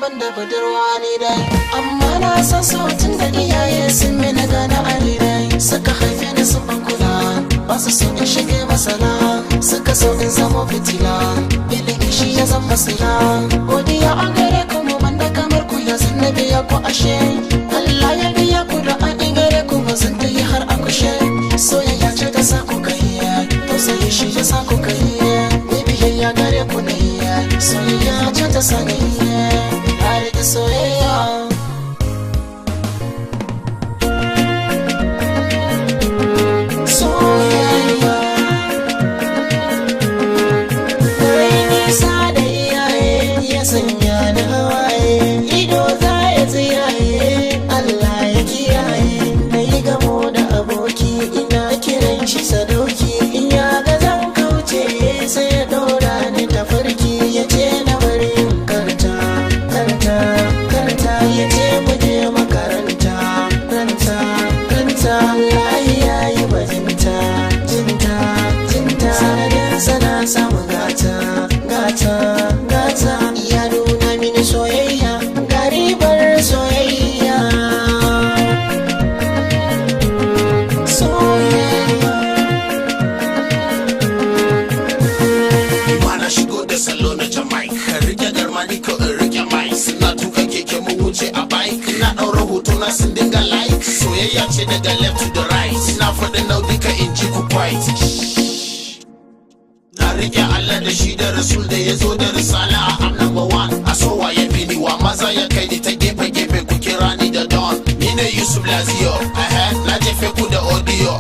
banda budurwa ne dai, amma na san sautin da iyaye sun mini gana a dai. Suka haife ni sun ban kula, ba su so in shige masana, suka so in zama fitila, ilimi shi ya zama sila. Godiya a gare ku mu banda kamar ku ya zan biya ku ashe, Allah ya biya ku da an gare ku ba zan ta yi har a kushe. Soyayya ce ta sa ku kai, tausayi shi ya sa ku kai, biyayya gare ku ne, soyayya ce ta sa ni na riƙe soyayya. Soyayya mai nisa da iyaye ya sanya ni hawaye, ido za ya tsiyaye Allah ya kiyaye. Na yi gamo da aboki ina kiran shi sadauki, in ya ga zan kauce sai ya ɗora ni tafarki, ya ce na bari in karta karta karta, ya ce mu je makaranta ranta ranta. Allah ya yi bajinta jinta jinta, sanadin sana samu gata gata gata. Ya nuna mini soyayya ga ribar soyayya. Soyayya Mana shigo da salo na Jamaica, ka rike garmani ko in rike mic. Suna tuka keke mu wuce a bike, na ɗaura hoto na sun dinga like. Soyayya ce daga left to the right, na faɗin nau duka in ji ku quite. Na rike Allah da shi da Rasul da ya zo da risala, I'm number one. A so waye bini wa maza ya kai ni ta gefe gefe, ku kira ni da Don. Ni ne Yusuf Lazio, na jefe ku da audio,